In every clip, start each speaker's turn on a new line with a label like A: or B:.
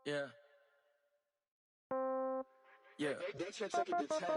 A: Yeah. Yeah.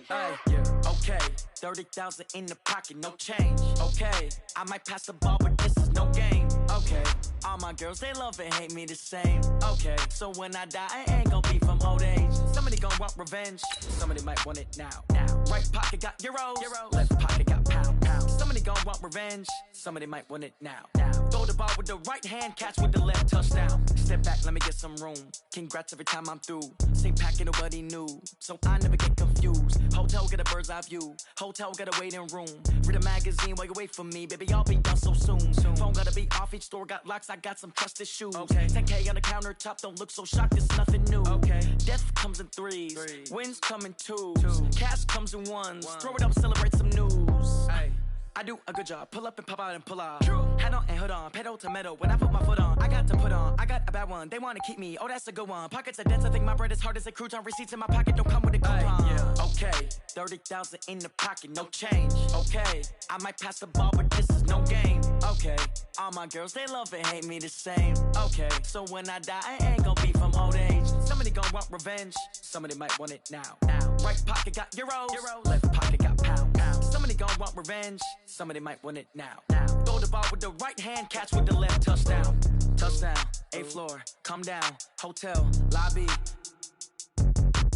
B: Hey,
A: yeah.
B: Okay, 30,000 in the pocket, no change. Okay, I might pass the ball, but this is no game. Okay, all my girls, they love and hate me the same. Okay, so when I die, I ain't gon' be from old age. Somebody gon' want revenge, somebody might want it now. Right pocket got euros, left pocket got pound. Somebody gon' want revenge, somebody might want it now. Throw the ball with the right hand, catch with the left, touchdown. Step back, let me get some room. Congrats every time I'm through. Same packet, nobody knew, so I never get confused. Hotel get a bird's eye view, hotel got a waiting room. Read a magazine while you wait for me, baby, I'll be done so soon. Phone gotta be off, each store got locks, I got some trusted shoes. 10K on the countertop, don't look so shocked, it's nothing new. Death comes in threes, wins come in twos, cash comes in ones. Throw it up, celebrate some news. I do a good job, pull up and pop out and pull off. Head on and hood on, pedal to metal. When I put my foot on, I got to put on. I got a bad one, they wanna keep me, oh that's a good one. Pockets are dense, I think my bread is hard as a crouton. Receipts in my pocket don't come with a coupon. Okay, 30,000 in the pocket, no change. Okay, I might pass the ball, but this is no game. Okay, all my girls, they love and hate me the same. Okay, so when I die, I ain't gon' be from old age. Somebody gon' want revenge, somebody might want it now. Right pocket got euros, left pocket got pound. Somebody gon' want revenge, somebody might want it now. Throw the ball with the right hand, catch with the left, touchdown. Touchdown, 8th floor, come down, hotel, lobby.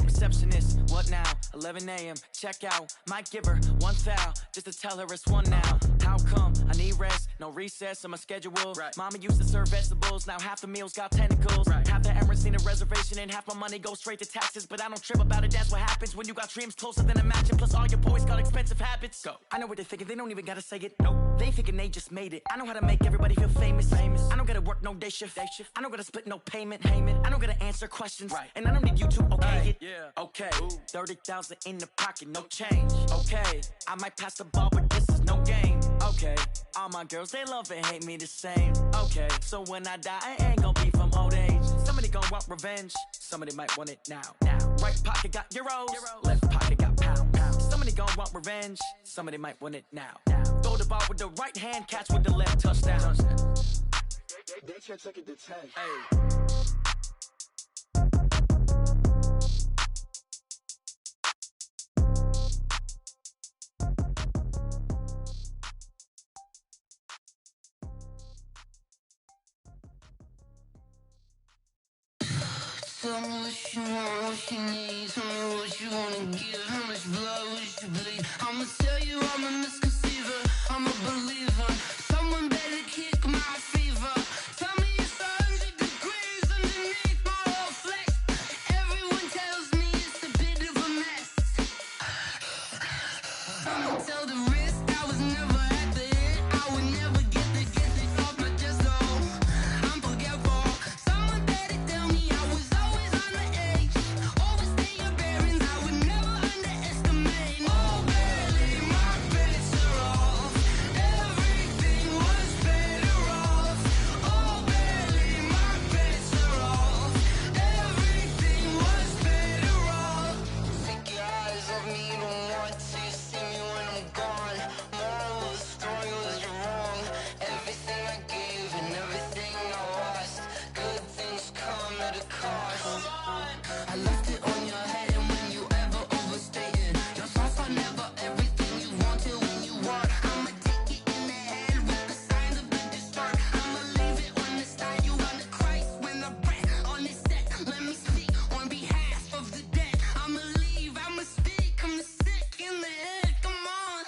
B: Receptionist, what now? 11 a.m., check out. Might give her one foul, just to tell her it's one now. How come? I need rest, no recess on my schedule. Mama used to serve vegetables, now half the meals got tentacles. Half the Emirates need a reservation and half my money goes straight to taxes. But I don't trip about it, that's what happens when you got dreams closer than a mansion. Plus all your boys got expensive habits. Go. I know what they're thinking, they don't even gotta say it. Nope. They thinking they just made it. I know how to make everybody feel famous. I don't gotta work no day shift. I don't gotta split no payment. I don't gotta answer questions. And I don't need you to okay it. Okay, 30,000 in the pocket, no change. Okay, I might pass the ball, but this is no game. Okay, all my girls, they love and hate me the same. Okay, so when I die, I ain't gon' be from old age. Somebody gon' want revenge, somebody might want it now. Right pocket got euros, left pocket got pound. Somebody gon' want revenge, somebody might want it now. Throw the ball with the right hand, catch with the left, touchdown.
A: They can't take it to 10.
C: Tell me what you want, what you need. Tell me what you wanna give. How much blood would you bleed? I'ma tell you I'm a misconceiver. I'm a believer. Someone better kick my fever. Tell me it's 100 degrees underneath my whole flesh. Everyone tells me it's a bit of a mess. I'ma tell the risk I was never at the end. I would never get this off my chest though. I'm forgetful. Someone better tell me I was always on the edge. Overstay your bearings, I would never underestimate. Oh, barely, my bets are off. Everything was better off. Oh, barely, my bets are off. Everything was better off. Take your eyes off me, don't want to see me when I'm gone. Moral of the story was you're wrong. Everything I gave and everything I lost. Good things come at a cost. I left it on your head, and when you ever overstay it, your thoughts are never everything you wanted when you want. I'ma take it in the head with the signs of the distort. I'ma leave it on the side. You on the Christ when the breath on this set. Let me speak on behalf of the dead. I'ma leave, I'ma speak. I'm the sick in the head. Come on,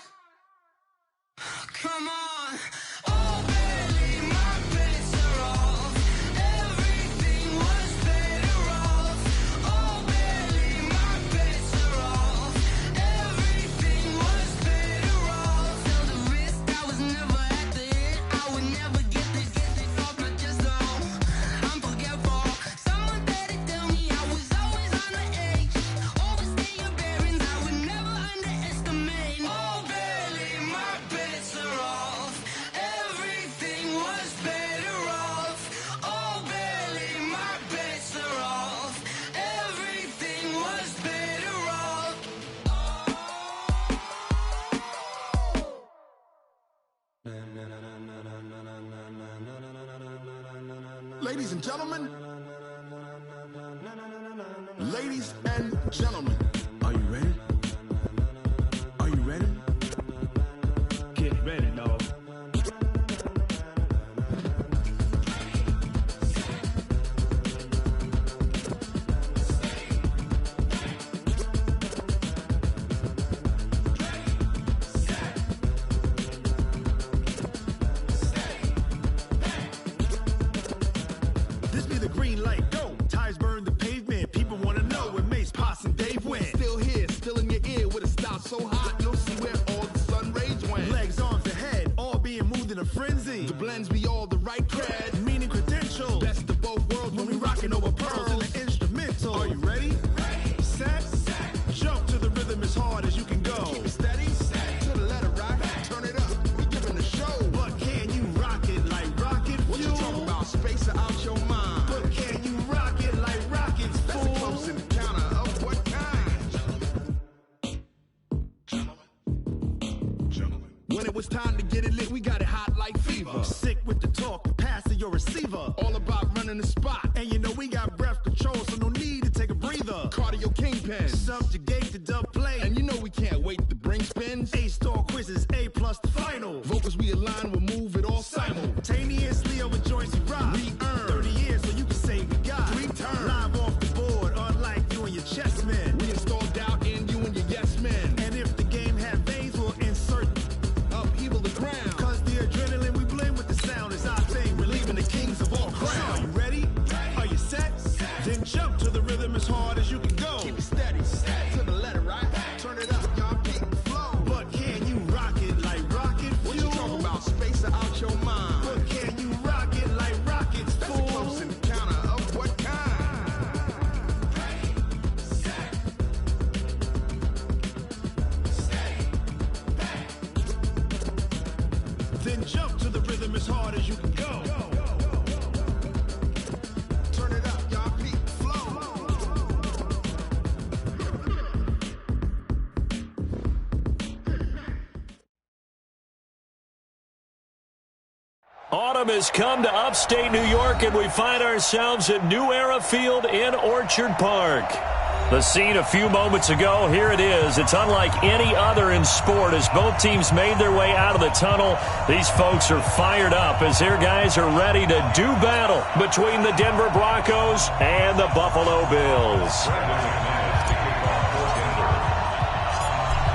C: come on. Oh, barely, my bets are off. Everything was better off. Oh, barely, my bets are off. Everything was better off. Tell the risk I was never at the end. I would never get this off my chest though. I'm forgetful. Someone better tell me I was always on the edge. Overstay your bearings, I would never underestimate. Oh, barely, my bets are off. Everything was better off. Oh, barely, my bets are off. Everything was better off.
D: Ladies and gentlemen,
A: Gentlemen, are you ready? Are you ready?
D: Get ready, dog.
A: This be the green light, go. Tires burn the pavement. People want to know where Mace, Pops, and Dave went.
E: Still here, still in your ear with a style so hot, you'll see where all the sun rays went.
A: Legs, arms, and head, all being moved in a frenzy.
E: The blends be all the right cred.
A: Meaning credentials.
E: Best of both worlds
A: When we rockin' over pearls in the instrumental. Are you ready? Set. Jump to the rhythm as hard as you can go.
E: Keep it steady, to the letter rock. Turn it up, we giving a show.
A: But can you rock it like rocket
E: What you
A: fuel?
E: talking about? Space or out your mind?
A: But can you rock it like rockets,
E: That's a
A: fool?
E: close encounter of what kind? When it was time to get it lit, we got it hot like fever.
A: Sick with the talk, passing your receiver.
E: All about running the spot.
A: And you know we got breath control, so no need to take a breather.
E: Cardio kingpin.
A: Subjugate the dub play.
E: And you know we can't wait to bring spins.
A: A-star quizzes, A+ the final.
E: Vocals we align, we'll move it all
A: Simultaneously over joints we rock.
E: We earn
A: 30 years, so you can say we got
E: 3 turns.
A: live off the board, unlike you and your chess men.
E: We install doubt in you and your yes men.
A: And if the game had veins, we'll insert.
E: Upheaval the ground.
A: Cause the adrenaline we blend with the sound is our thing. We're leaving the kings of all crowns. Are you ready? Are you set? Then jump to the rhythm as hard as you can go.
E: Keep it steady, to the letter right. Turn it up, y'all keep the flow.
A: But can you rock it like rocket fuel?
E: What you talking about? Space or out your mind?
A: But can you rock it like rockets,
E: That's a
A: fool?
E: close encounter of what kind?
A: Then jump to the rhythm as hard as you can go.
E: Turn it up, y'all keep the flow.
F: Autumn has come to upstate New York, and we find ourselves at New Era Field in Orchard Park. The scene a few moments ago, here it is. It's unlike any other in sport as both teams made their way out of the tunnel. These folks are fired up as their guys are ready to do battle between the Denver Broncos and the Buffalo Bills.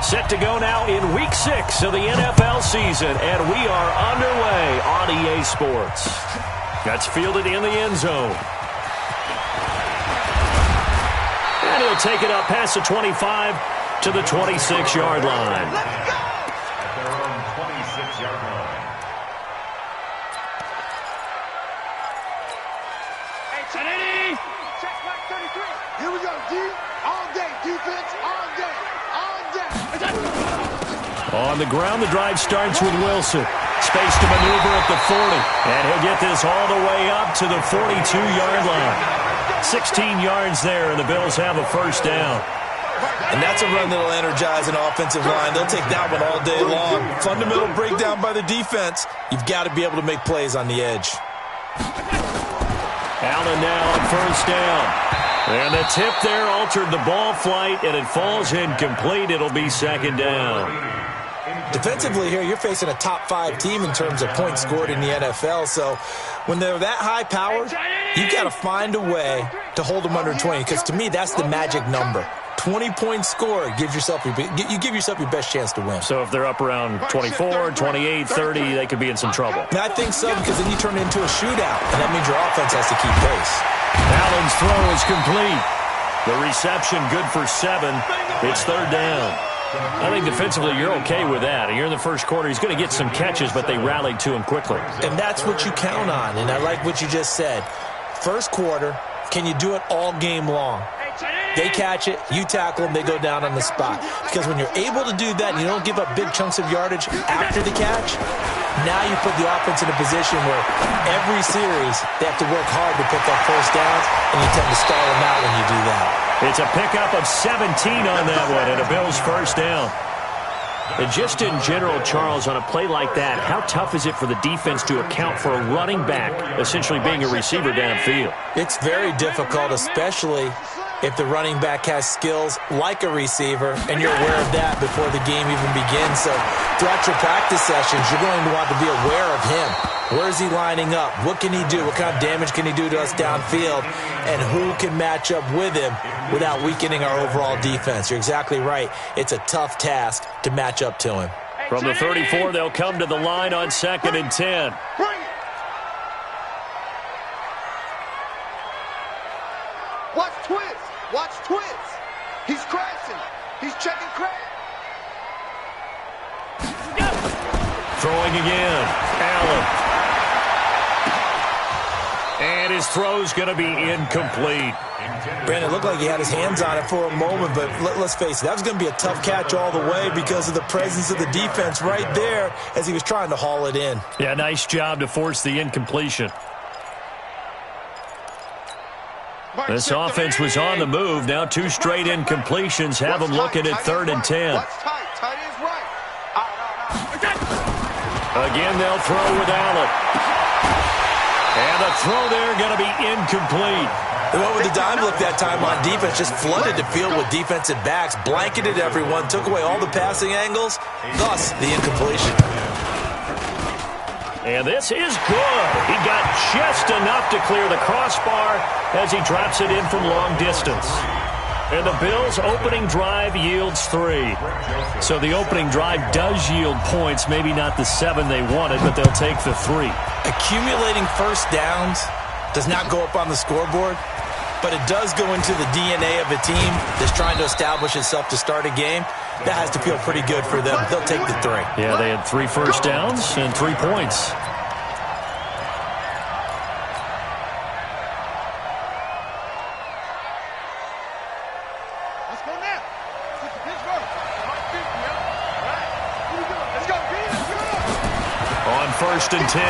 F: Set to go now in Week 6 of the NFL season, and we are underway on EA Sports. That's fielded in the end zone. And he'll take it up past the 25 to the 26-yard line.
G: At their own 26-yard line.
H: Check back 33. Here we go, D. All day. Defense, all day. All day.
F: On the ground, the drive starts with Wilson. Space to maneuver at the 40. And he'll get this all the way up to the 42-yard line. 16 yards there, and the Bills have a first down.
I: And that's a run that'll energize an offensive line. They'll take that one all day long. Fundamental breakdown by the defense. You've got to be able to make plays on the edge.
F: Allen now on first down. And the tip there altered the ball flight, and it falls incomplete. It'll be second down.
I: Defensively here, you're facing a top-5 team in terms of points scored in the NFL. So when they're that high-powered, you've got to find a way to hold them under 20, because to me, that's the magic number. 20 points scored, you give yourself your best chance to win.
F: So if they're up around 24, 28, 30, they could be in some trouble.
I: And I think so, because then you turn it into a shootout, and that means your offense has to keep pace.
F: Allen's throw is complete. The reception good for 7. It's third down. I think defensively you're okay with that. You're in the first quarter. He's going to get some catches, but they rallied to him quickly.
I: And that's what you count on, and I like what you just said. First quarter, can you do it all game long? They catch it, you tackle them, they go down on the spot. Because when you're able to do that and you don't give up big chunks of yardage after the catch, now you put the offense in a position where every series they have to work hard to pick up first downs, and you tend to stall them out when you do that.
F: It's a pickup of 17 on that one, and a Bills first down. And just in general, Charles, on a play like that, how tough is it for the defense to account for a running back essentially being a receiver downfield?
I: It's very difficult, especially if the running back has skills like a receiver, and you're aware of that before the game even begins. So throughout your practice sessions, you're going to want to be aware of him. Where is he lining up? What can he do? What kind of damage can he do to us downfield? And who can match up with him without weakening our overall defense? You're exactly right. It's a tough task to match up to him.
F: From the 34, they'll come to the line on 2nd and 10.
H: Watch twins. Watch twins. He's crashing. He's checking crash.
F: Throwing again. Allen. And his throw's going to be incomplete.
I: Brandon, it looked like he had his hands on it for a moment, but let's face it, that was going to be a tough catch all the way because of the presence of the defense right there as he was trying to haul it in.
F: Yeah, nice job to force the incompletion. This offense was on the move. Now 2 straight incompletions have them looking at 3rd and 10. Again, they'll throw with Allen. And the throw there going to be incomplete.
I: They went with the dime look that time on defense, just flooded the field with defensive backs, blanketed everyone, took away all the passing angles, thus the incompletion.
F: And this is good. He got just enough to clear the crossbar as he drops it in from long distance. And the Bills' opening drive yields 3. So the opening drive does yield points, maybe not the 7 they wanted, but they'll take the 3.
I: Accumulating first downs does not go up on the scoreboard, but it does go into the DNA of a team that's trying to establish itself to start a game. That has to feel pretty good for them. They'll take the 3.
F: Yeah, they had 3 first downs and 3 points.
H: Let's go now. Let's get to Pittsburgh. Let's go,
F: On 1st and 10,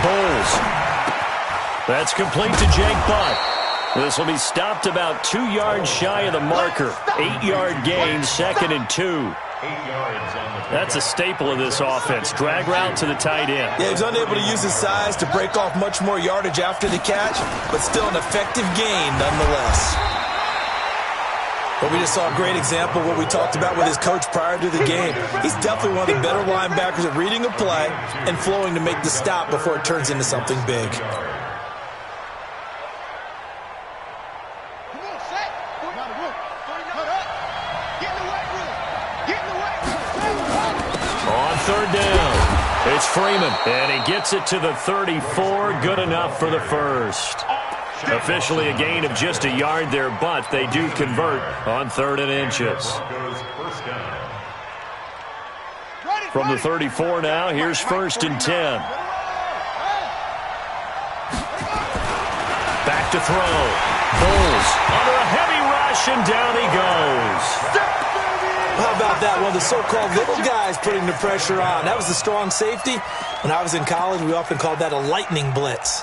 F: Bulls. That's complete to Jake Butt. This will be stopped about 2 yards shy of the marker. 8-yard gain, 2nd and 2. That's a staple of this offense. Drag route to the tight end.
I: Yeah, he's unable to use his size to break off much more yardage after the catch, but still an effective gain nonetheless. But we just saw a great example of what we talked about with his coach prior to the game. He's definitely one of the better linebackers at reading a play and flowing to make the stop before it turns into something big.
F: On 3rd down, it's Freeman, and he gets it to the 34. Good enough for the first. Officially a gain of just a yard there, but they do convert on 3rd and inches. From the 34 now, here's 1st and 10. Back to throw. Bulls under a heavy rush, and down he goes.
I: How about that? One of the so-called little guys putting the pressure on. That was the strong safety. When I was in college, we often called that a lightning blitz.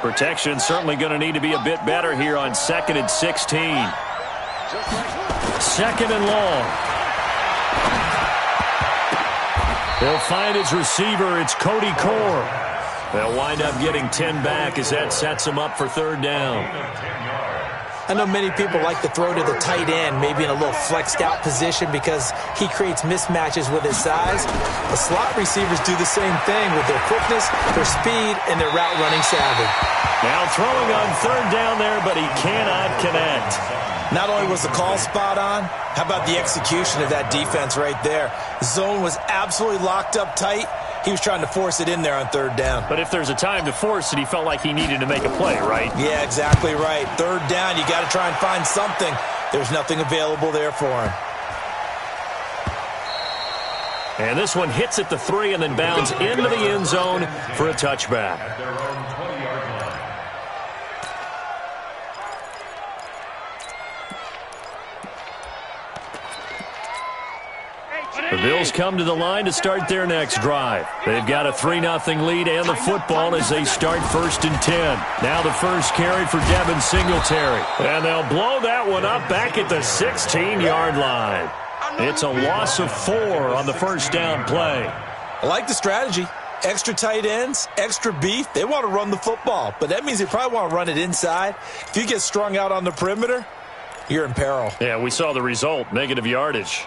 F: Protection certainly going to need to be a bit better here on 2nd and 16. 2nd and long. He'll find his receiver. It's Cody Core. They'll wind up getting 10 back as that sets them up for 3rd down.
I: I know many people like to throw to the tight end, maybe in a little flexed out position because he creates mismatches with his size. The slot receivers do the same thing with their quickness, their speed, and their route running savvy.
F: Now throwing on 3rd down there, but he cannot connect.
I: Not only was the call spot on, how about the execution of that defense right there? Zone was absolutely locked up tight. He was trying to force it in there on 3rd down.
F: But if there's a time to force it, he felt like he needed to make a play, right?
I: Yeah, exactly right. 3rd down, you got to try and find something. There's nothing available there for him.
F: And this one hits at the 3 and then bounds into the end zone for a touchback. The Bills come to the line to start their next drive. They've got a 3-0 lead and the football as they start 1st and 10. Now the first carry for Devin Singletary. And they'll blow that one up back at the 16-yard line. It's a loss of 4 on the first down play.
I: I like the strategy. extra tight ends, extra beef. They want to run the football, but that means they probably want to run it inside. If you get strung out on the perimeter, you're in peril.
F: Yeah, we saw the result, negative yardage.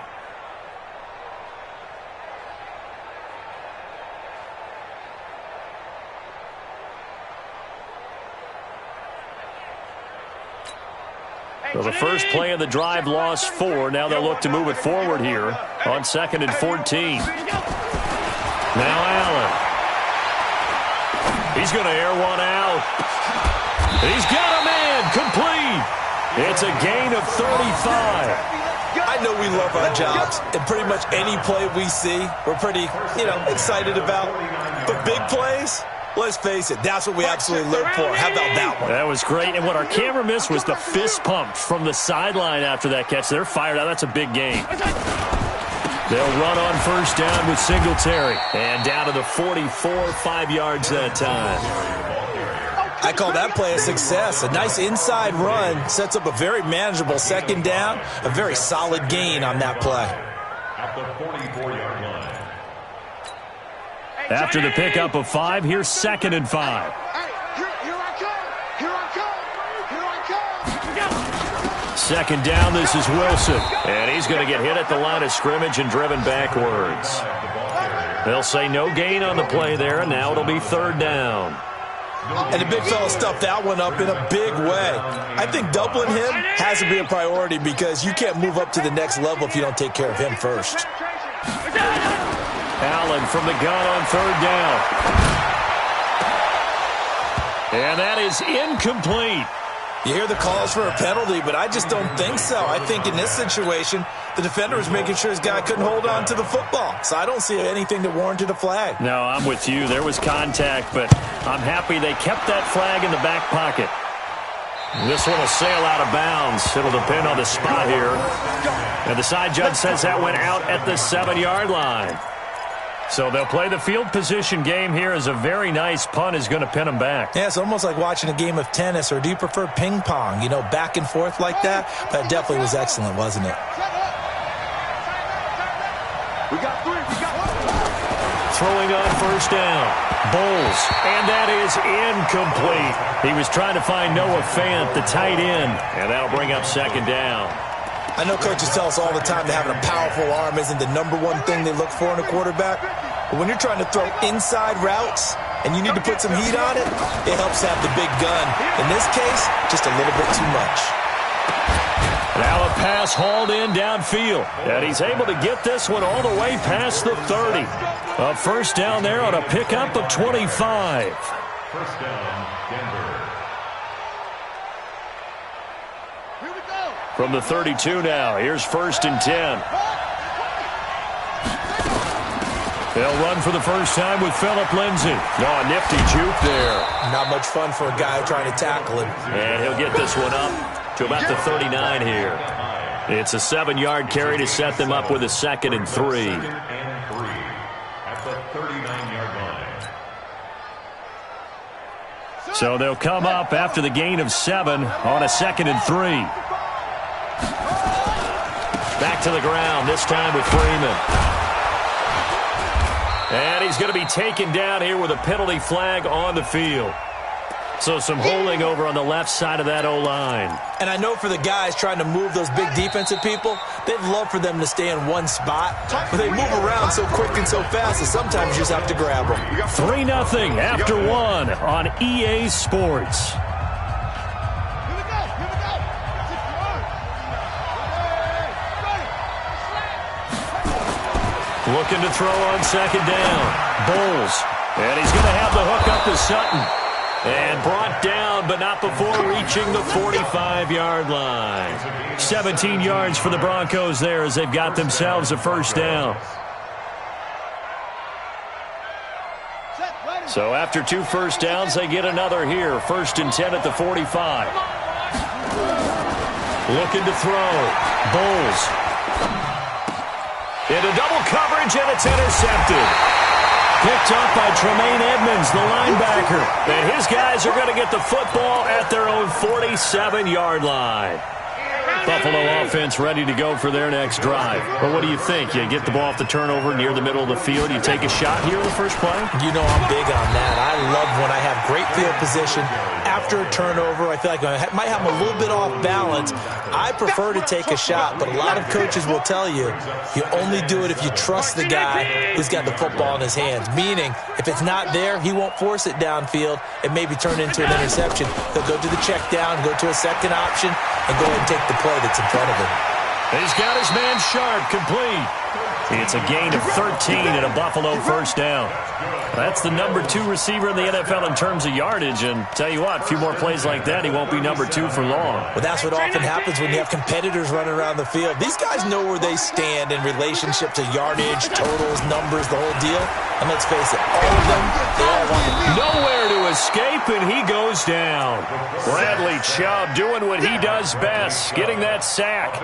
F: So the first play of the drive lost 4. Now they'll look to move it forward here on 2nd and 14. Now Allen. He's going to air one out. He's got a man complete. It's a gain of 35.
I: I know we love our jobs, and pretty much any play we see, we're pretty, excited about. But big plays, let's face it, that's what we absolutely live for. How about that one?
F: That was great. And what our camera missed was the fist pump from the sideline after that catch. They're fired out. That's a big gain. They'll run on first down with Singletary. And down to the 44, 5 yards that time.
I: I call that play a success. A nice inside run sets up a very manageable second down. A very solid gain on that play.
G: At the 44-yard line.
F: After the pickup of 5, here's 2nd and 5. Second down, this is Wilson. And he's going to get hit at the line of scrimmage and driven backwards. They'll say no gain on the play there, and now it'll be 3rd down.
I: And the big fella stuffed that one up in a big way. I think doubling him has to be a priority because you can't move up to the next level if you don't take care of him first.
F: Allen from the gun on 3rd down. And that is incomplete.
I: You hear the calls for a penalty, but I just don't think so. I think in this situation, the defender was making sure his guy couldn't hold on to the football. So I don't see anything that warranted a flag.
F: No, I'm with you. There was contact, but I'm happy they kept that flag in the back pocket. This one will sail out of bounds. It'll depend on the spot here. And the side judge says that went out at the 7-yard line. So they'll play the field position game here as a very nice punt is going to pin them back.
I: Yeah, it's almost like watching a game of tennis, or do you prefer ping pong, back and forth like that? But it definitely was excellent, wasn't it?
H: We got 3. We got 1.
F: Throwing on first down. Bowles. And that is incomplete. He was trying to find Noah Fant, the tight end. And that'll bring up 2nd down.
I: I know coaches tell us all the time that having a powerful arm isn't the number one thing they look for in a quarterback. But when you're trying to throw inside routes and you need to put some heat on it, it helps to have the big gun. In this case, just a little bit too much.
F: Now a pass hauled in downfield. And he's able to get this one all the way past the 30. A first down there on a pickup of 25.
G: First down, Denver.
F: From the 32 now, here's 1st and 10. They'll run for the first time with Phillip Lindsay. Oh, a nifty juke there.
I: Not much fun for a guy trying to tackle him.
F: And he'll get this one up to about the 39 here. It's a 7-yard carry to set them up with a 2nd and 3.
G: At the 39-yard line.
F: So they'll come up after the gain of 7 on a 2nd and 3. Back to the ground, this time with Freeman. And he's going to be taken down here with a penalty flag on the field. So some holding over on the left side of that O-line.
I: And I know for the guys trying to move those big defensive people, they'd love for them to stay in one spot. But they move around so quick and so fast that sometimes you just have to grab them.
F: 3-0 after 1 on EA Sports. Looking to throw on 2nd down. Bowles. And he's going to have the hook up to Sutton. And brought down, but not before reaching the 45-yard line. 17 yards for the Broncos there as they've got themselves a first down. So after 2 first downs, they get another here. 1st and 10 at the 45. Looking to throw. Bowles. Into double coverage, and it's intercepted. Picked up by Tremaine Edmonds, the linebacker. And his guys are going to get the football at their own 47-yard line. Buffalo offense ready to go for their next drive. But what do you think? You get the ball off the turnover near the middle of the field. You take a shot here in the first play?
I: You know I'm big on that. I love when I have great field position. After a turnover, I feel like I might have them a little bit off balance. I prefer to take a shot, but a lot of coaches will tell you, you only do it if you trust the guy who's got the football in his hands. Meaning, if it's not there, he won't force it downfield and maybe turn it into an interception. He'll go to the check down, go to a second option, and go ahead and take the play that's in front of him.
F: He's got his man Sharp complete. It's a gain of 13 and a Buffalo first down. That's the number 2 receiver in the NFL in terms of yardage, and tell you what, a few more plays like that, he won't be number 2 for long.
I: Well, that's what often happens when you have competitors running around the field. These guys know where they stand in relationship to yardage, totals, numbers, the whole deal. And let's face it, all of them, they all want to...
F: Nowhere to escape, and he goes down. Bradley Chubb doing what he does best, getting that sack.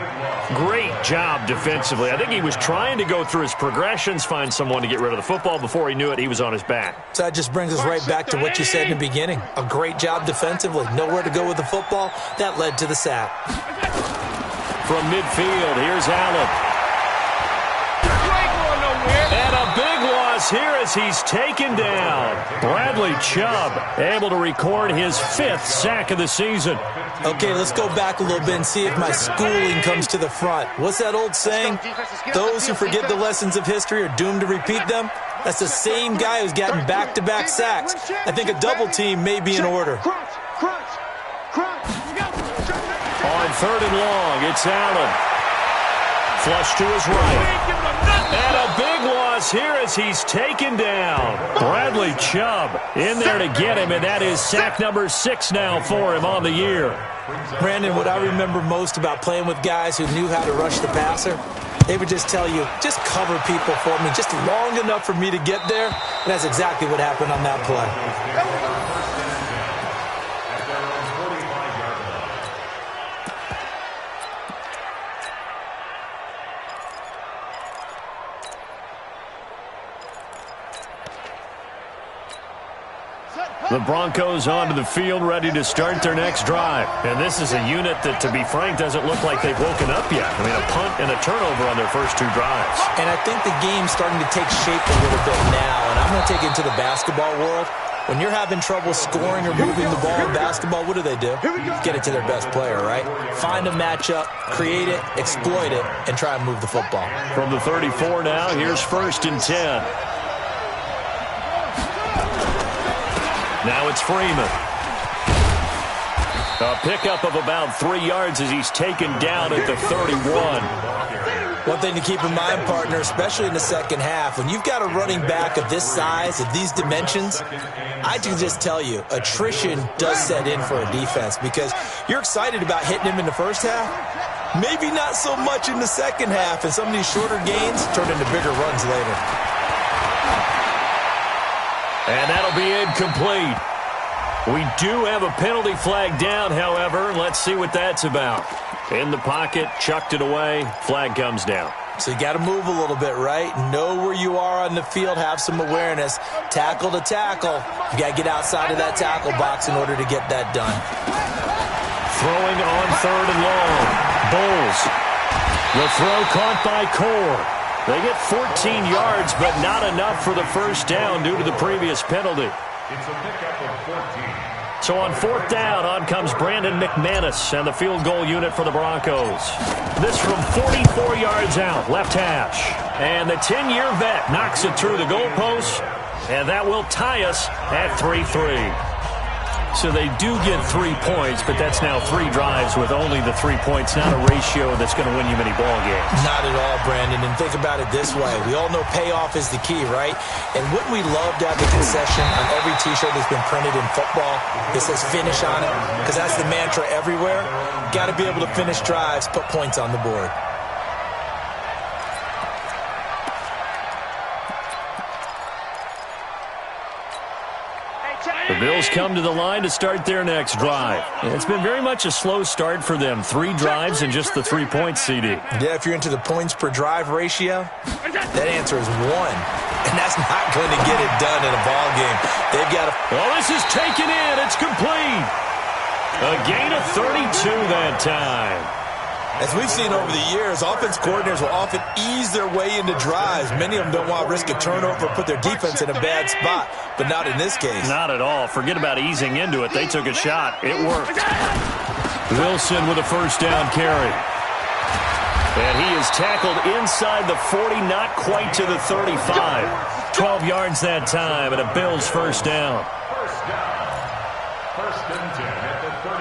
F: Great job defensively. I think he was trying to go through his progressions, find someone to get rid of the football. Before he knew it, he was on his back.
I: So that just brings us right back to what you said in the beginning. A great job defensively. Nowhere to go with the football. That led to the sack.
F: From midfield, here's Allen. And a big loss here as he's taken down. Bradley Chubb able to record his 5th sack of the season.
I: Okay, let's go back a little bit and see if my schooling comes to the front. What's that old saying? Those who forget the lessons of history are doomed to repeat them. That's the same guy who's gotten back-to-back sacks. I think a double team may be in order.
F: On 3rd and long, it's Allen. Flush to his right. And a big loss here as he's taken down. Bradley Chubb in there to get him, and that is sack number 6 now for him on the year.
I: Brandon, what I remember most about playing with guys who knew how to rush the passer, they would just tell you, just cover people for me, just long enough for me to get there. And that's exactly what happened on that play.
F: The Broncos onto the field, ready to start their next drive. And this is a unit that, to be frank, doesn't look like they've woken up yet. I mean, a punt and a turnover on their first 2 drives.
I: And I think the game's starting to take shape a little bit now. And I'm going to take it into the basketball world. When you're having trouble scoring or moving the ball in basketball, what do? Get it to their best player, right? Find a matchup, create it, exploit it, and try and move the football.
F: From the 34 now, here's 1st and 10. Now it's Freeman. A pickup of about 3 yards as he's taken down at the 31.
I: One thing to keep in mind, partner, especially in the second half, when you've got a running back of this size, of these dimensions, I can just tell you, attrition does set in for a defense because you're excited about hitting him in the first half. Maybe not so much in the second half, and some of these shorter gains turn into bigger runs later.
F: And that'll be incomplete. We do have a penalty flag down, however. Let's see what that's about. In the pocket, chucked it away, flag comes down.
I: So you got to move a little bit, right? Know where you are on the field, have some awareness. Tackle to tackle. You got to get outside of that tackle box in order to get that done.
F: Throwing on 3rd and long. Bulls. The throw caught by Core. They get 14 yards, but not enough for the first down due to the previous penalty.
G: It's a pickup of 14.
F: So on 4th down, on comes Brandon McManus and the field goal unit for the Broncos. This from 44 yards out, left hash. And the 10-year vet knocks it through the goalpost, and that will tie us at 3-3. So they do get 3 points, but that's now 3 drives with only the 3 points, not a ratio that's going to win you many ball games.
I: Not at all, Brandon. And think about it this way. We all know payoff is the key, right? And wouldn't we love to have the concession on every T-shirt that's been printed in football that says finish on it? Because that's the mantra everywhere. Got to be able to finish drives, put points on the board.
F: The Bills come to the line to start their next drive. It's been very much a slow start for them. 3 drives and just the 3 points, CD.
I: Yeah, if you're into the points per drive ratio, that answer is 1. And that's not going to get it done in a ball game. They've got to...
F: Well, this is taken in. It's complete. A gain of 32 that time.
I: As we've seen over the years, offense coordinators will often ease their way into drives. Many of them don't want to risk a turnover or put their defense in a bad spot, but not in this case.
F: Not at all. Forget about easing into it. They took a shot. It worked. Wilson with a first down carry. And he is tackled inside the 40, not quite to the 35. 12 yards that time, and a Bills first down.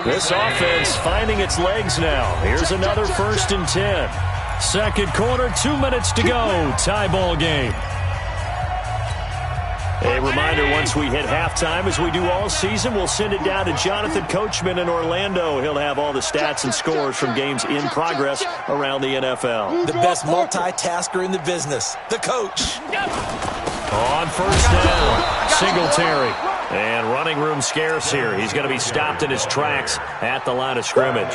F: This offense finding its legs now. Here's another 1st and 10. Second quarter, 2 minutes to go. Tie ball game. A reminder, once we hit halftime, as we do all season, we'll send it down to Jonathan Coachman in Orlando. He'll have all the stats and scores from games in progress around the NFL.
I: The best multitasker in the business, the coach.
F: On first down, Singletary. And running room scarce here. He's going to be stopped in his tracks at the line of scrimmage.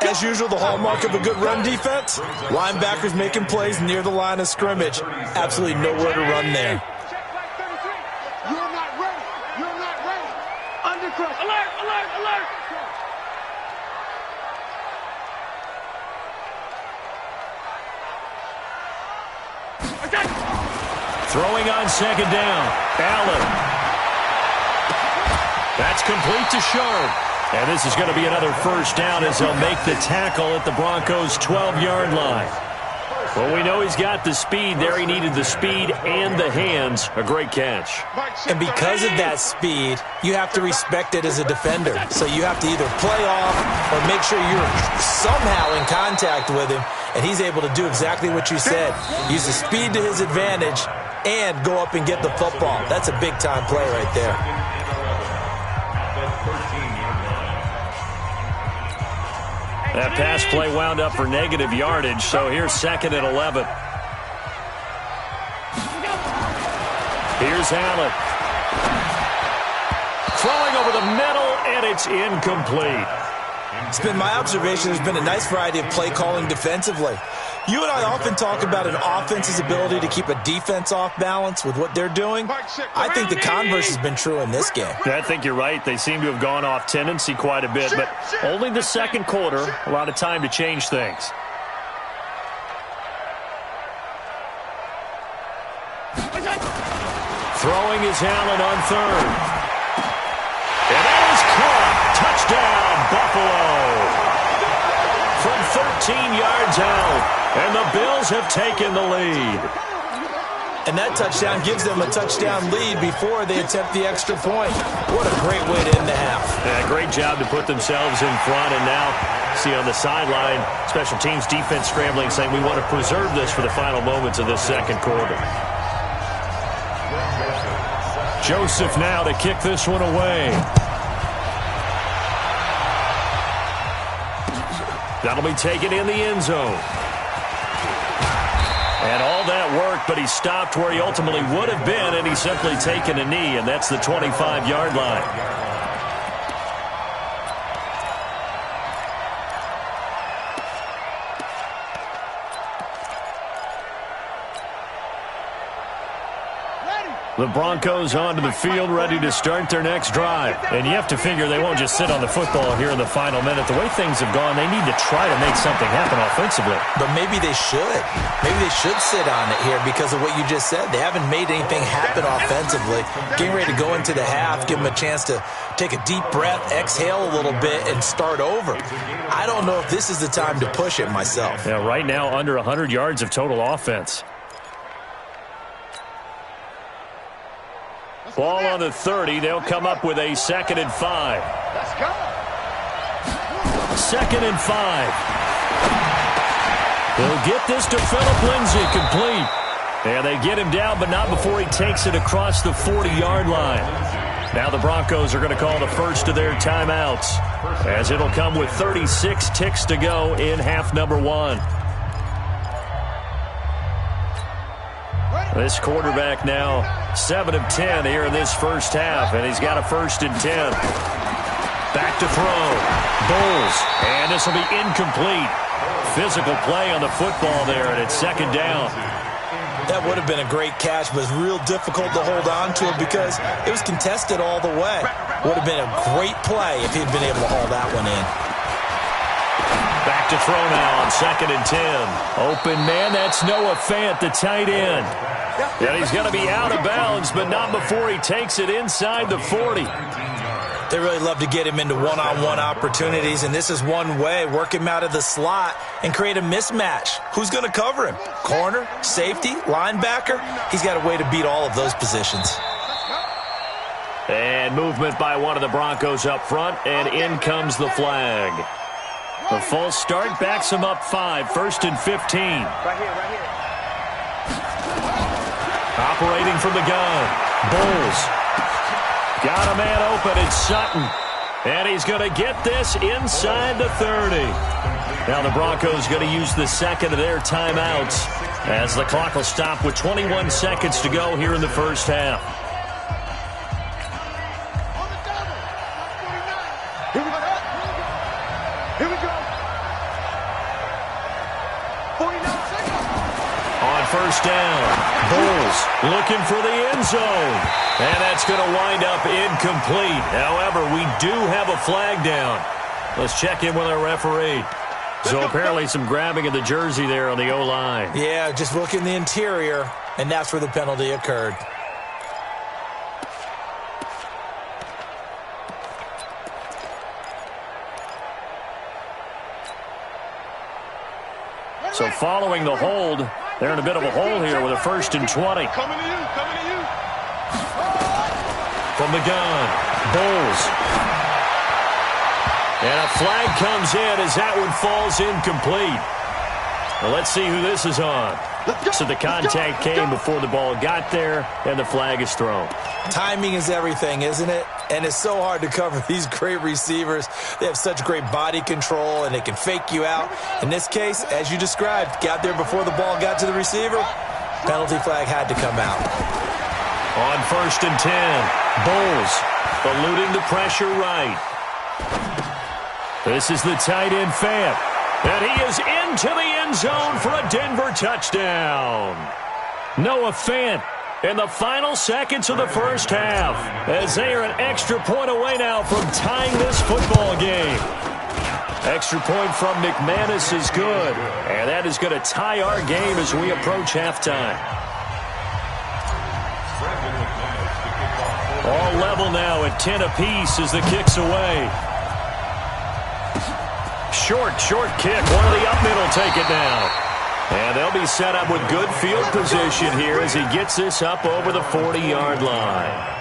I: As usual, the hallmark of a good run defense, linebackers making plays near the line of scrimmage. Absolutely nowhere to run there.
H: You're not ready. You're not ready. Undercrush. Alert, alert, alert.
F: Throwing on second down. Allen. That's complete to Sharp. And this is going to be another first down as they'll make the tackle at the Broncos' 12-yard line. Well, we know he's got the speed there. He needed the speed and the hands. A great catch.
I: And because of that speed, you have to respect it as a defender. So you have to either play off or make sure you're somehow in contact with him. And he's able to do exactly what you said. Use the speed to his advantage and go up and get the football. That's a big-time play right there.
F: That pass play wound up for negative yardage, so here's 2nd and 11. Here's Allen. Throwing over the middle, and it's incomplete.
I: It's been my observation there's been a nice variety of play calling defensively. You and I often talk about an offense's ability to keep a defense off balance with what they're doing. I think the converse has been true in this game.
F: I think you're right. They seem to have gone off tendency quite a bit, but only the second quarter, a lot of time to change things. Throwing is Allen on third. And that is caught. Touchdown, Buffalo. From 13 yards out. And the Bills have taken the lead.
I: And that touchdown gives them a touchdown lead before they attempt the extra point. What a great way to end the half.
F: Yeah, great job to put themselves in front. And now, see on the sideline, special teams defense scrambling, saying we want to preserve this for the final moments of this second quarter. Joseph now to kick this one away. That'll be taken in the end zone. And all that worked, but he stopped where he ultimately would have been, and he's simply taken a knee, and that's the 25-yard line. The Broncos onto the field, ready to start their next drive. And you have to figure they won't just sit on the football here in the final minute. The way things have gone, they need to try to make something happen offensively.
I: But maybe they should. Maybe they should sit on it here because of what you just said. They haven't made anything happen offensively. Getting ready to go into the half, give them a chance to take a deep breath, exhale a little bit, and start over. I don't know if this is the time to push it myself.
F: Yeah, right now under 100 yards of total offense. Ball on the 30. They'll come up with a 2nd and 5.
H: Let's go.
F: 2nd and 5. They'll get this to Phillip Lindsay, complete. And they get him down, but not before he takes it across the 40-yard line. Now the Broncos are going to call the first of their timeouts, as it'll come with 36 ticks to go in half number 1. This quarterback now 7 of 10 here in this first half, and he's got a 1st and 10. Back to throw. Bulls, and this will be incomplete. Physical play on the football there, and it's 2nd down.
I: That would have been a great catch, but it's real difficult to hold on to it because it was contested all the way. Would have been a great play if he'd been able to haul that one in.
F: to throw now on 2nd and 10. Open man, that's Noah Fant, the tight end. And he's going to be out of bounds, but not before he takes it inside the 40.
I: They really love to get him into one-on-one opportunities, and this is one way. Work him out of the slot and create a mismatch. Who's going to cover him? Corner, safety, linebacker? He's got a way to beat all of those positions.
F: And movement by one of the Broncos up front, and in comes the flag. The false start backs him up 5, 1st and 15.
H: Right here.
F: Operating from the gun, Bulls. Got a man open, it's Sutton. And he's going to get this inside the 30. Now the Broncos going to use the second of their timeouts as the clock will stop with 21 seconds to go here in the first half.
H: Here we go. 49 seconds.
F: On first down, Bulls looking for the end zone. And that's going to wind up incomplete. However, we do have a flag down. Let's check in with our referee. So apparently some grabbing of the jersey there on the O-line.
I: Yeah, just look in the interior, and that's where the penalty occurred.
F: So following the hold, they're in a bit of a hole here with a 1st and 20.
E: Coming to you.
F: From the gun, Bulls. And a flag comes in as that one falls incomplete. Well, let's see who this is on. So the contact came before the ball got there, and the flag is thrown.
I: Timing is everything, isn't it? And it's so hard to cover these great receivers. They have such great body control, and they can fake you out. In this case, as you described, got there before the ball got to the receiver. Penalty flag had to come out.
F: On 1st and 10, Bulls eluding the pressure right. This is the tight end Fant. And he is into the end zone for a Denver touchdown. Noah Fant in the final seconds of the first half, as they are an extra point away now from tying this football game. Extra point from McManus is good, and that is going to tie our game as we approach halftime. All level now at 10 apiece as the kick's away. Short kick. One of the up mid will take it down. And they'll be set up with good field position here as he gets this up over the 40-yard line.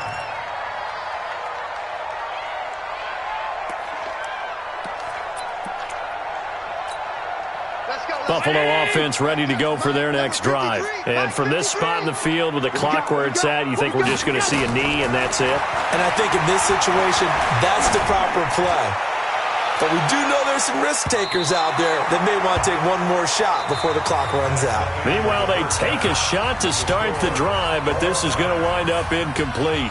F: Buffalo offense ready to go for their next drive. And from this spot in the field with the clock where it's at, you think we're just going to see a knee and that's it?
I: And I think in this situation, that's the proper play. But we do know there's some risk takers out there that may want to take one more shot before the clock runs out.
F: Meanwhile, they take a shot to start the drive, but this is going to wind up incomplete.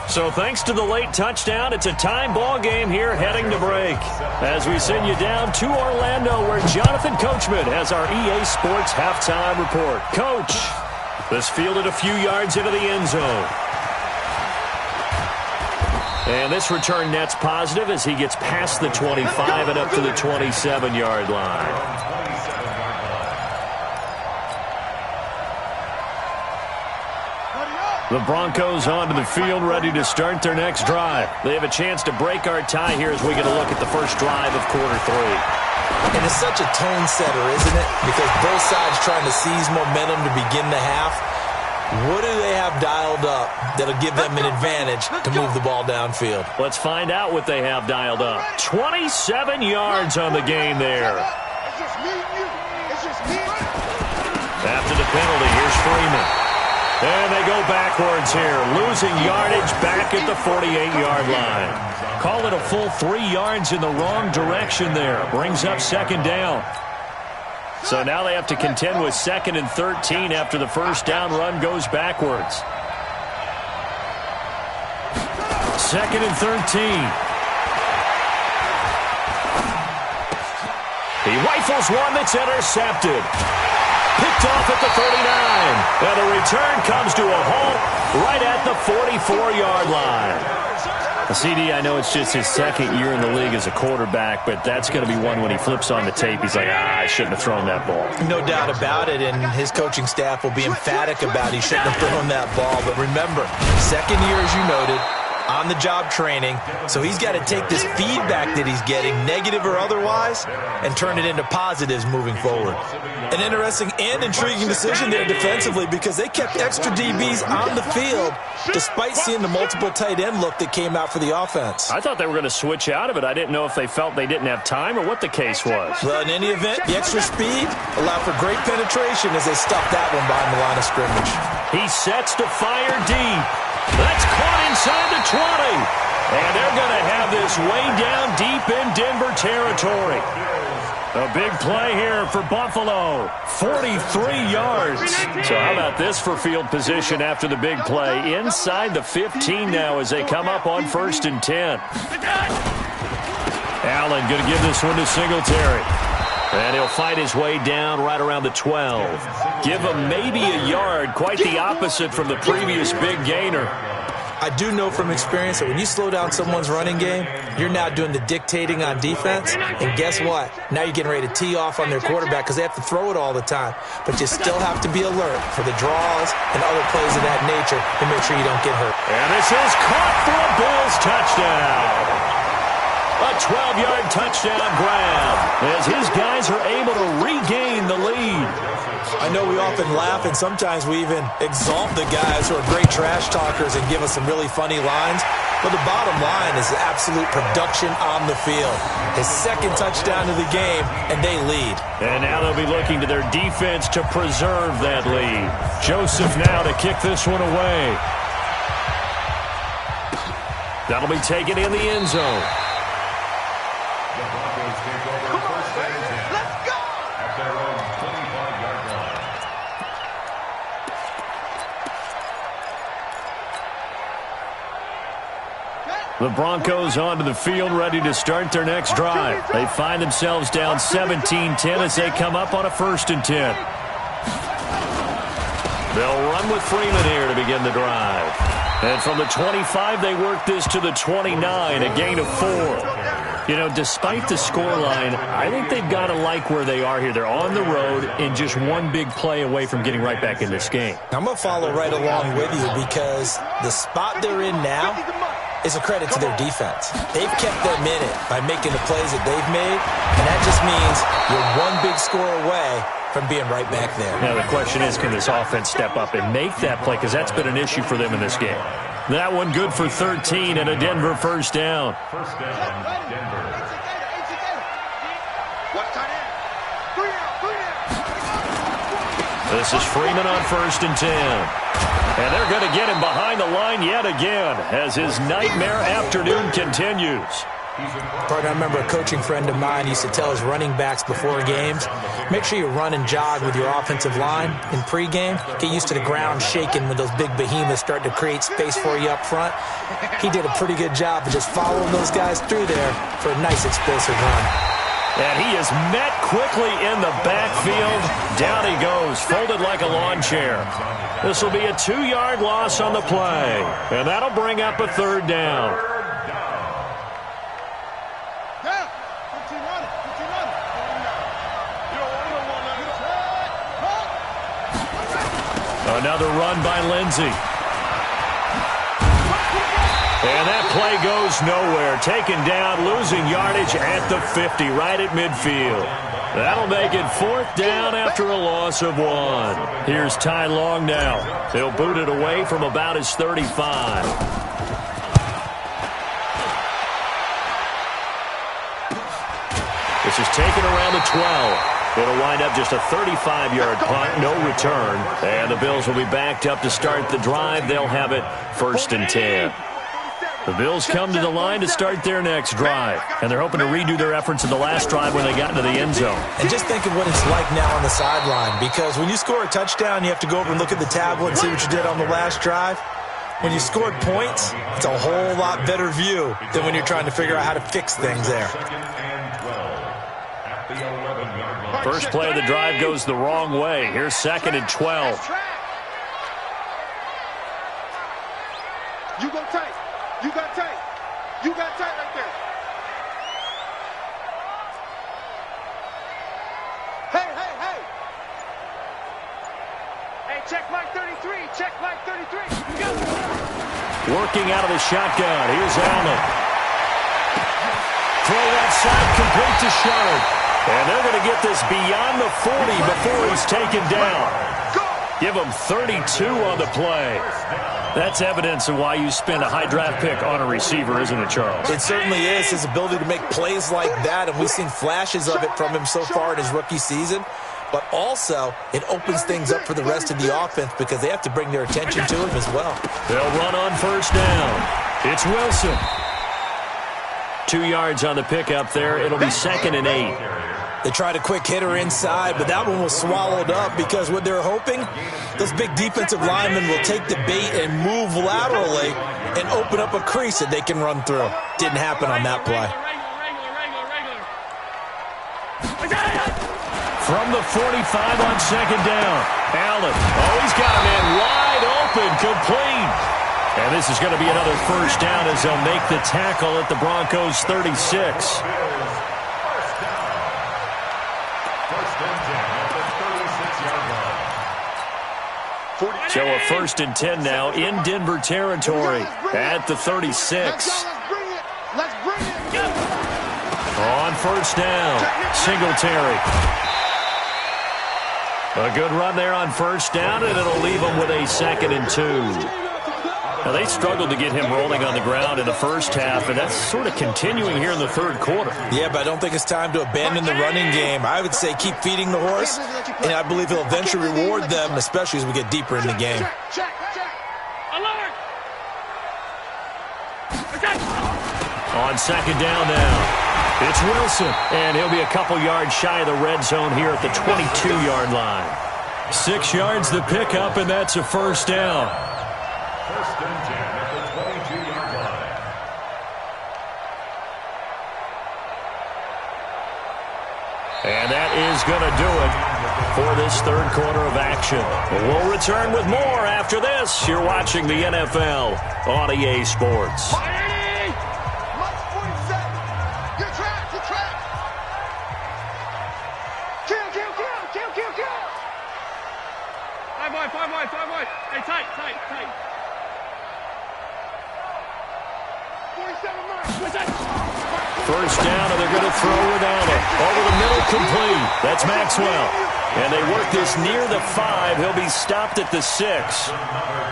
F: So thanks to the late touchdown, it's a time ball game here heading to break. As we send you down to Orlando, where Jonathan Coachman has our EA Sports halftime report. Coach, this fielded a few yards into the end zone. And this return net's positive as he gets past the 25 and up to the 27-yard line. The Broncos onto the field ready to start their next drive. They have a chance to break our tie here as we get a look at the first drive of quarter 3.
I: And it's such a tone setter, isn't it? Because both sides trying to seize momentum to begin the half. What do they have dialed up that'll give them an advantage to move the ball downfield?
F: Let's find out what they have dialed up. 27 yards on the game there. After the penalty, here's Freeman. And they go backwards here, losing yardage back at the 48-yard line. Call it a full 3 yards in the wrong direction there. Brings up second down. So now they have to contend with 2nd and 13 after the first down run goes backwards. 2nd and 13. He rifles one that's intercepted. Picked off at the 39. And the return comes to a halt right at the 44-yard line. CD, I know it's just his second year in the league as a quarterback, but that's going to be one when he flips on the tape, he's like, I shouldn't have thrown that ball.
I: No doubt about it, and his coaching staff will be emphatic about he shouldn't have thrown that ball. But remember, second year, as you noted, on-the-job training, so he's got to take this feedback that he's getting, negative or otherwise, and turn it into positives moving forward. An interesting and intriguing decision there defensively because they kept extra DBs on the field despite seeing the multiple tight end look that came out for the offense.
F: I thought they were going to switch out of it. I didn't know if they felt they didn't have time or what the case was.
I: Well, in any event, the extra speed allowed for great penetration as they stuffed that one behind the line of scrimmage.
F: He sets to fire deep. That's caught inside the 20. And they're going to have this way down deep in Denver territory. A big play here for Buffalo. 43 yards. So how about this for field position after the big play? Inside the 15 now as they come up on 1st and 10. Allen going to give this one to Singletary. And he'll fight his way down right around the 12. Give him maybe a yard, quite the opposite from the previous big gainer.
I: I do know from experience that when you slow down someone's running game, you're now doing the dictating on defense. And guess what? Now you're getting ready to tee off on their quarterback because they have to throw it all the time. But you still have to be alert for the draws and other plays of that nature to make sure you don't get hurt.
F: And this is caught for a Bills touchdown. A 12-yard touchdown grab as his guys are able to regain the lead.
I: I know we often laugh and sometimes we even exalt the guys who are great trash talkers and give us some really funny lines. But the bottom line is absolute production on the field. His second touchdown of the game, and they lead.
F: And now they'll be looking to their defense to preserve that lead. Joseph now to kick this one away. That'll be taken in the end zone. The Broncos onto the field, ready to start their next drive. They find themselves down 17-10 as they come up on a 1st and 10. They'll run with Freeman here to begin the drive. And from the 25, they work this to the 29, a gain of 4. You know, despite the scoreline, I think they've got to like where they are here. They're on the road and just one big play away from getting right back in this game.
I: I'm going to follow right along with you because the spot they're in now is a credit to their defense. They've kept them in it by making the plays that they've made, and that just means you're one big score away from being right back there.
F: Now the question is, can this offense step up and make that play? Because that's been an issue for them in this game. That one good for 13 and a Denver first down.
G: First down, Denver.
F: This is Freeman on 1st and 10. And they're going to get him behind the line yet again as his nightmare afternoon continues.
I: Partner, I remember a coaching friend of mine used to tell his running backs before games, make sure you run and jog with your offensive line in pregame. Get used to the ground shaking when those big behemoths start to create space for you up front. He did a pretty good job of just following those guys through there for a nice explosive run.
F: And he is met quickly in the backfield. Down he goes, folded like a lawn chair. This will be a 2-yard loss on the play. And that'll bring up a 3rd down. Another run by Lindsey. And that play goes nowhere. Taken down, losing yardage at the 50, right at midfield. That'll make it 4th down after a loss of 1. Here's Ty Long now. He'll boot it away from about his 35. This is taken around the 12. It'll wind up just a 35-yard punt, no return. And the Bills will be backed up to start the drive. They'll have it 1st and 10. The Bills come to the line to start their next drive, and they're hoping to redo their efforts in the last drive when they got into the end zone.
I: And just think of what it's like now on the sideline, because when you score a touchdown, you have to go over and look at the tablet and see what you did on the last drive. When you scored points, it's a whole lot better view than when you're trying to figure out how to fix things there.
F: First play of the drive goes the wrong way. Here's 2nd and 12.
H: You go tight. You got tight. You got tight right there. Hey, hey, hey. Hey, check Mike 33. Check Mike 33. Go.
F: Working out of the shotgun. Here's Allen. Throw that side complete to Sharp. And they're going to get this beyond the 40 before he's taken down. Give him 32 on the play. That's evidence of why you spend a high draft pick on a receiver, isn't it, Charles?
I: It certainly is. His ability to make plays like that, and we've seen flashes of it from him so far in his rookie season. But also, it opens things up for the rest of the offense because they have to bring their attention to him as well.
F: They'll run on first down. It's Wilson. 2 yards on the pickup there. It'll be 2nd and 8.
I: They tried a quick hitter inside, but that one was swallowed up because what they're hoping, those big defensive linemen will take the bait and move laterally and open up a crease that they can run through. Didn't happen on that play.
F: From the 45 on 2nd down. Allen. Oh, he's got a man wide open, complete. And this is going to be another first down as they'll make the tackle at the Broncos' 36. So a 1st and 10 now in Denver territory at the 36.
H: Let's bring it.
F: On first down, Singletary. A good run there on first down, and it'll leave them with a 2nd and 2. Now, they struggled to get him rolling on the ground in the first half, and that's sort of continuing here in the third quarter.
I: Yeah, but I don't think it's time to abandon the running game. I would say keep feeding the horse, and I believe he'll eventually reward them, especially as we get deeper in the game.
H: Alert!
F: On 2nd down now, it's Wilson, and he'll be a couple yards shy of the red zone here at the 22-yard line. 6 yards the pickup, and that's a first down.
G: 1st and 10 at the 22-yard line.
F: And that is going to do it for this third quarter of action. We'll return with more after this. You're watching the NFL on EA Sports.
H: Five wide. Hey, tight. 47
F: First down, and they're going to throw without it. Over the middle, complete. That's Maxwell. And they work this near the 5. He'll be stopped at the 6.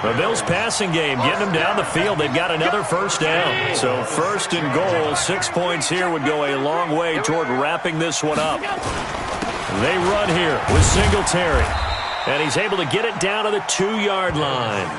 F: The Bills' passing game, getting them down the field. They've got another first down. So 1st and goal, 6 points here would go a long way toward wrapping this one up. They run here with Singletary. And he's able to get it down to the 2-yard line.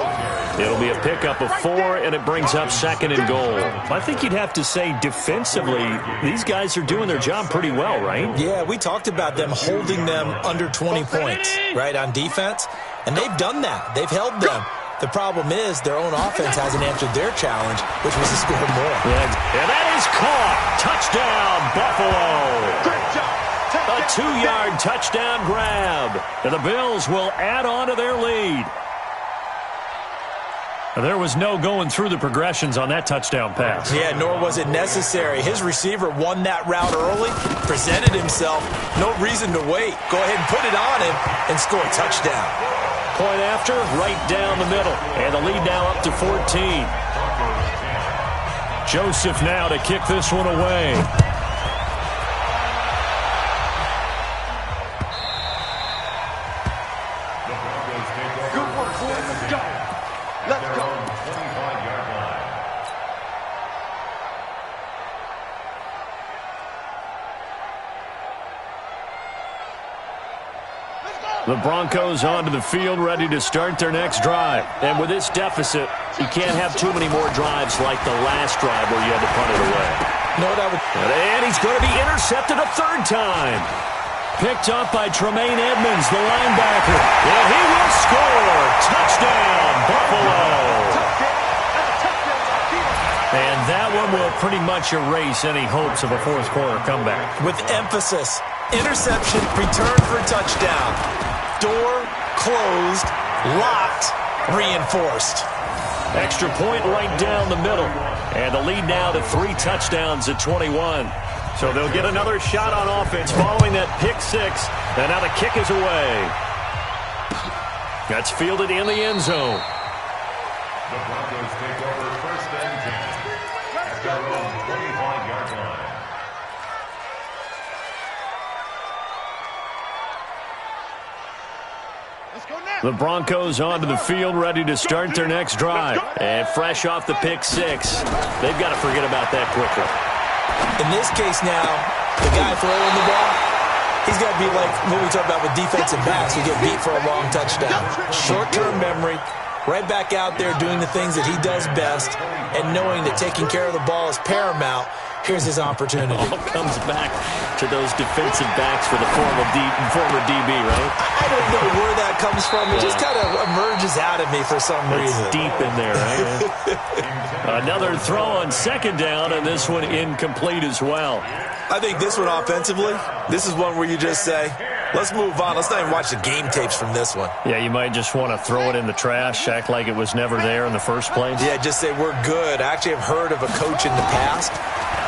F: It'll be a pickup of 4, and it brings up 2nd and goal. I think you'd have to say defensively, these guys are doing their job pretty well, right?
I: Yeah, we talked about them holding them under 20 points, right, on defense. And they've done that. They've held them. The problem is their own offense hasn't answered their challenge, which was to score more.
F: And that is caught. Touchdown, Buffalo.
H: Great job.
F: A 2-yard touchdown grab. And the Bills will add on to their lead. There was no going through the progressions on that touchdown pass.
I: Yeah, nor was it necessary. His receiver won that route early, presented himself. No reason to wait. Go ahead and put it on him and score a touchdown.
F: Point after, right down the middle. And the lead now up to 14. Joseph now to kick this one away. The Broncos onto the field, ready to start their next drive. And with this deficit, you can't have too many more drives like the last drive where you had to punt it away. And he's going to be intercepted a 3rd time. Picked up by Tremaine Edmonds, the linebacker. And he will score. Touchdown, Buffalo. And that one will pretty much erase any hopes of a fourth quarter comeback.
I: With emphasis, interception, return for a touchdown. Door closed, locked, reinforced.
F: Extra point right down the middle. And the lead now to 3 touchdowns at 21. So they'll get another shot on offense following that pick 6. And now the kick is away. That's fielded in the end zone.
G: The Broncos take over 1st and 10 at their own 25-yard line.
F: The Broncos onto the field, ready to start their next drive. And fresh off the pick 6, they've got to forget about that quickly.
I: In this case now, the guy throwing the ball, he's got to be like what we talk about with defensive backs who get beat for a long touchdown. Short-term memory, right back out there doing the things that he does best, and knowing that taking care of the ball is paramount. Here's his opportunity.
F: All comes back to those defensive backs for the former DB, right?
I: I don't know where that comes from. It just kind of emerges out of me for some reason.
F: It's deep in there, right? Another throw on 2nd down, and this one incomplete as well.
I: I think this one offensively, this is one where you just say, let's move on. Let's not even watch the game tapes from this one.
F: Yeah, you might just want to throw it in the trash, act like it was never there in the first place.
I: Yeah, just say we're good. I actually have heard of a coach in the past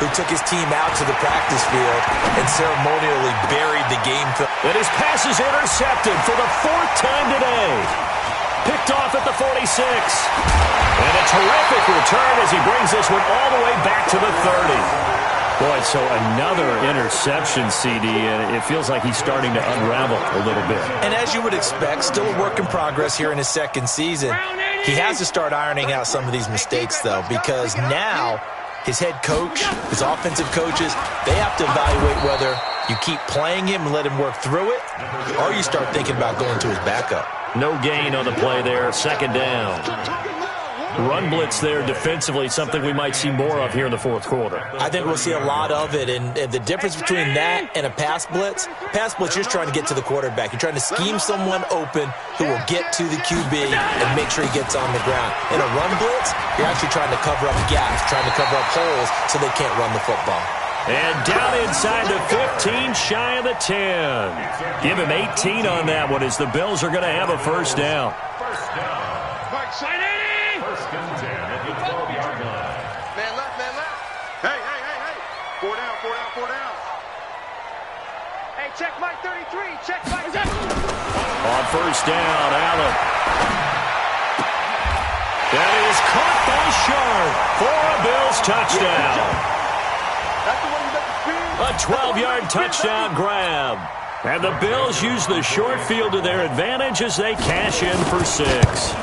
I: who took his team out to the practice field and ceremonially buried the game film.
F: And his pass is intercepted for the 4th time today. Picked off at the 46. And a terrific return as he brings this one all the way back to the 30. Boy, so another interception, CD, and it feels like he's starting to unravel a little bit.
I: And as you would expect, still a work in progress here in his 2nd season. He has to start ironing out some of these mistakes, though, because now his head coach, his offensive coaches, they have to evaluate whether you keep playing him and let him work through it, or you start thinking about going to his backup.
F: No gain on the play there, 2nd down. Run blitz there defensively, something we might see more of here in the 4th quarter.
I: I think we'll see a lot of it, and the difference between that and a pass blitz, you're just trying to get to the quarterback. You're trying to scheme someone open who will get to the QB and make sure he gets on the ground. In a run blitz, you're actually trying to cover up gaps, trying to cover up holes so they can't run the football.
F: And down inside the 15, shy of the 10. Give him 18 on that one as the Bills are going to have a 1st down.
G: 1st down. 1st and 10 at the 12-yard line.
H: Man left, man left. Hey. 4 down.
J: Hey, check Mike 33. Check Mike.
F: On 1st down, Allen. That is caught by Sharp for a Bills touchdown. A 12-yard touchdown grab. And the Bills use the short field to their advantage as they cash in for 6.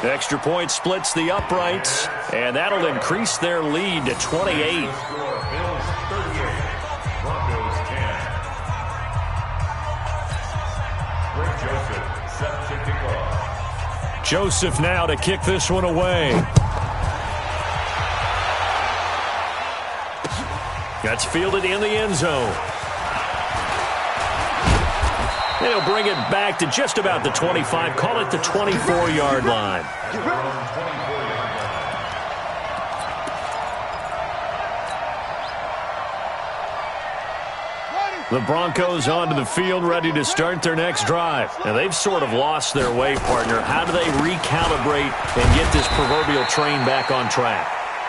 F: Extra point splits the uprights, and that'll increase their lead to 28.
G: Bills 38, Broncos 10. Greg Joseph set to kick off.
F: Joseph now to kick this one away. That's fielded in the end zone. They'll bring it back to just about the 25. Call it the 24-yard line. The Broncos onto the field, ready to start their next drive. And they've sort of lost their way, partner. How do they recalibrate and get this proverbial train back on track?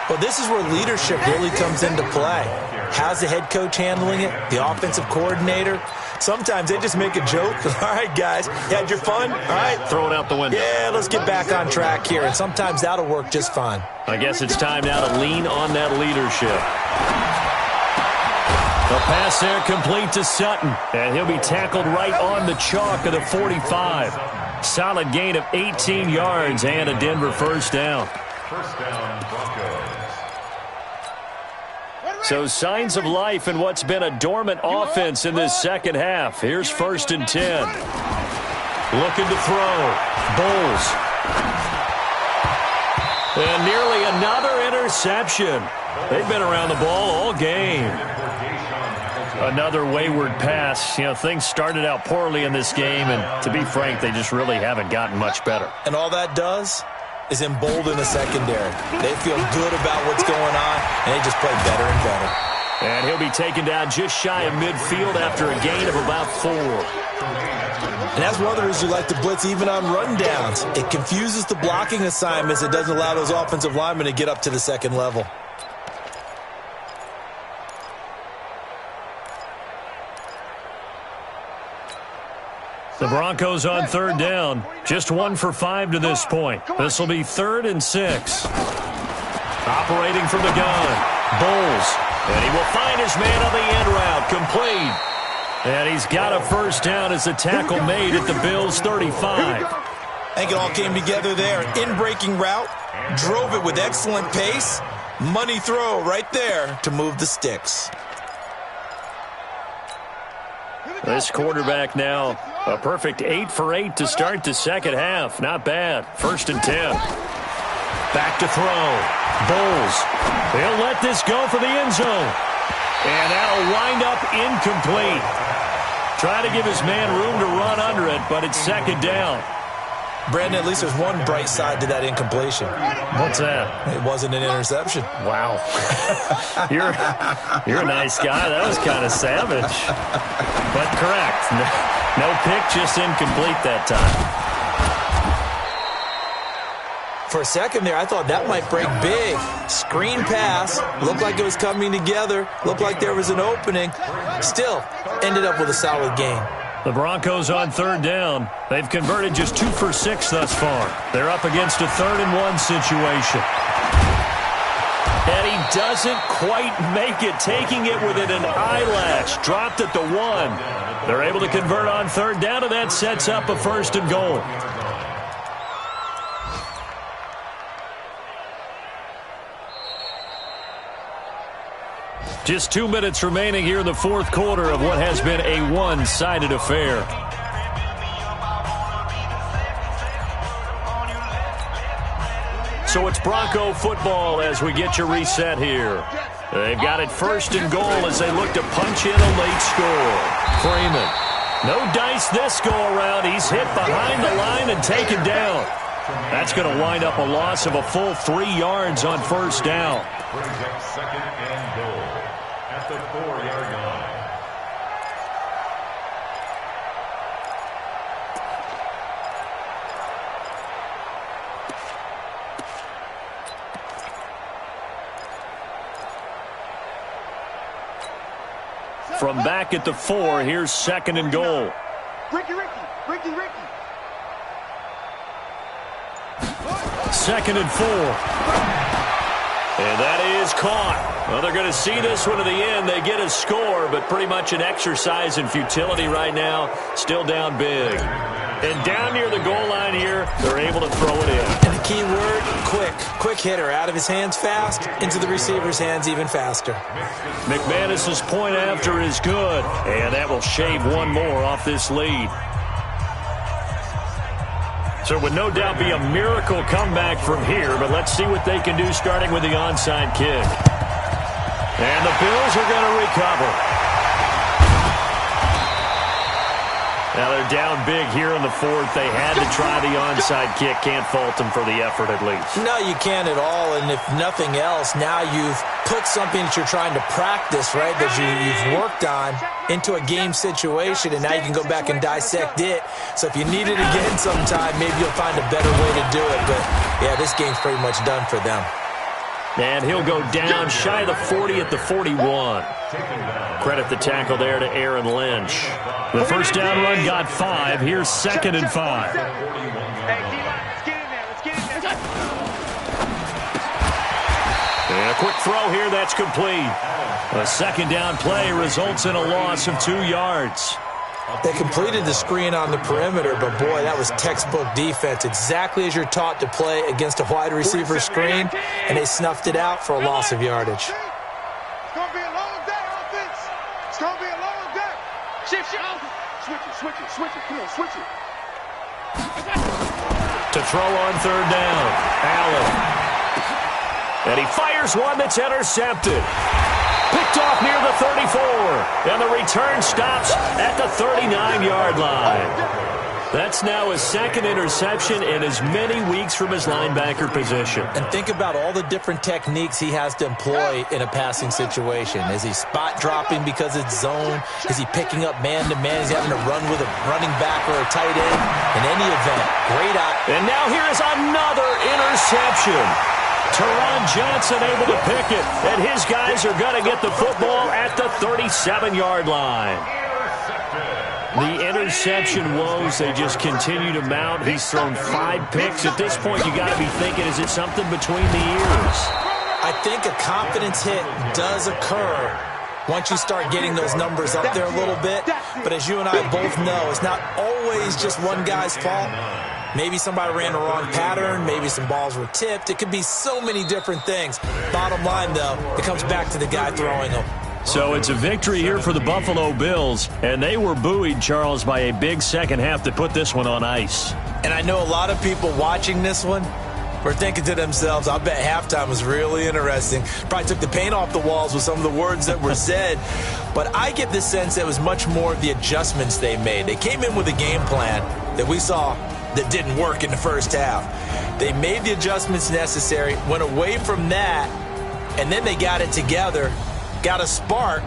I: Well, this is where leadership really comes into play. How's the head coach handling it? The offensive coordinator? Sometimes they just make a joke. All right, guys, you had your fun? All right.
F: Throw it out the window.
I: Yeah, let's get back on track here. And sometimes that'll work just fine.
F: I guess it's time now to lean on that leadership. The pass there complete to Sutton. And he'll be tackled right on the chalk of the 45. Solid gain of 18 yards and a Denver 1st down.
G: 1st down, Broncos.
F: So signs of life in what's been a dormant offense in this 2nd half. Here's 1st and 10. Looking to throw. Bulls. And nearly another interception. They've been around the ball all game. Another wayward pass. You know, things started out poorly in this game, and to be frank, they just really haven't gotten much better.
I: And all that does is embolden the secondary. They feel good about what's going on, and they just play better and better.
F: And he'll be taken down just shy of midfield after a gain of about 4.
I: And that's one of the reasons you like to blitz even on rundowns. It confuses the blocking assignments. It doesn't allow those offensive linemen to get up to the second level.
F: The Broncos on third down. Just 1 for 5 to this point. This will be 3rd and 6. Operating from the gun. Bowles. And he will find his man on the end route. Complete. And he's got a first down as a tackle made at the Bills' 35.
I: I think it all came together there. In-breaking route. Drove it with excellent pace. Money throw right there to move the sticks.
F: This quarterback now, a perfect 8 for 8 to start the second half. Not bad. 1st and 10. Back to throw. Bowles. He'll let this go for the end zone. And that'll wind up incomplete. Try to give his man room to run under it, but it's 2nd down.
I: Brandon, at least there's one bright side to that incompletion.
F: What's that?
I: It wasn't an interception.
F: Wow. You're a nice guy. That was kind of savage. But correct. No pick, just incomplete that time.
I: For a second there, I thought that might break big. Screen pass. Looked like it was coming together. Looked like there was an opening. Still, ended up with a solid gain.
F: The Broncos on third down. They've converted just 2 for 6 thus far. They're up against a 3rd and 1 situation. And he doesn't quite make it, taking it within an eyelash. Dropped at the 1. They're able to convert on third down, and that sets up a 1st and goal. Just 2 minutes remaining here in the 4th quarter of what has been a one-sided affair. So it's Bronco football as we get you reset here. They've got it 1st and goal as they look to punch in a late score. Freeman. No dice this go-around. He's hit behind the line and taken down. That's going to wind up a loss of a full 3 yards on 1st down.
G: Brings up 2nd and goal at the 4-yard line.
F: From back at the 4, here's 2nd and goal.
J: Ricky.
F: 2nd and 4. And that is caught. Well, they're going to see this one to the end. They get a score, but pretty much an exercise in futility right now. Still down big. And down near the goal line here, they're able to throw it in.
I: And the key word, quick. Quick hitter. Out of his hands fast, into the receiver's hands even faster.
F: McManus's point after is good. And that will shave one more off this lead. So it would no doubt be a miracle comeback from here, but let's see what they can do starting with the onside kick. And the Bills are going to recover. Now they're down big here in the 4th. They had to try the onside kick. Can't fault them for the effort at least.
I: No, you can't at all. And if nothing else, now you've put something that you're trying to practice, right, that you've worked on into a game situation, and now you can go back and dissect it. So if you need it again sometime, maybe you'll find a better way to do it. But, yeah, this game's pretty much done for them.
F: And he'll go down shy of the 40 at the 41. Credit the tackle there to Aaron Lynch. The first down run got 5. Here's 2nd and 5.
J: Hey, let's get in there.
F: And a quick throw here, that's complete. A 2nd down play results in a loss of 2 yards.
I: They completed the screen on the perimeter, but, boy, that was textbook defense. Exactly as you're taught to play against a wide receiver screen, and they snuffed it out for a loss of yardage.
J: It's going to be a long day, offense. It's going to be a long day. Shift. Switch it. Come on, switch it.
F: To throw on third down, Allen. And he fires one that's intercepted. Picked off near the 34. And the return stops at the 39-yard line. That's now his second interception in as many weeks from his linebacker position.
I: And think about all the different techniques he has to employ in a passing situation. Is he spot dropping because it's zone? Is he picking up man-to-man? Is he having to run with a running back or a tight end? In any event, great out.
F: And now here is another interception. Teron Johnson able to pick it, and his guys are going to get the football at the 37-yard line. The interception woes, they just continue to mount. He's thrown 5 picks. At this point, you got to be thinking, is it something between the ears?
I: I think a confidence hit does occur once you start getting those numbers up there a little bit. But as you and I both know, it's not always just one guy's fault. Maybe somebody ran the wrong pattern. Maybe some balls were tipped. It could be so many different things. Bottom line, though, it comes back to the guy throwing them.
F: So it's a victory here for the Buffalo Bills, and they were buoyed, Charles, by a big second half that put this one on ice.
I: And I know a lot of people watching this one were thinking to themselves, I bet halftime was really interesting. Probably took the paint off the walls with some of the words that were said. But I get the sense that it was much more of the adjustments they made. They came in with a game plan that we saw that didn't work in the first half. They made the adjustments necessary, went away from that, and then they got it together, got a spark,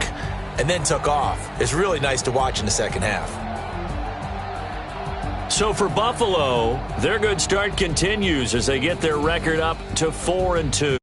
I: and then took off. It's really nice to watch in the second half.
F: So for Buffalo, their good start continues as they get their record up to 4-2.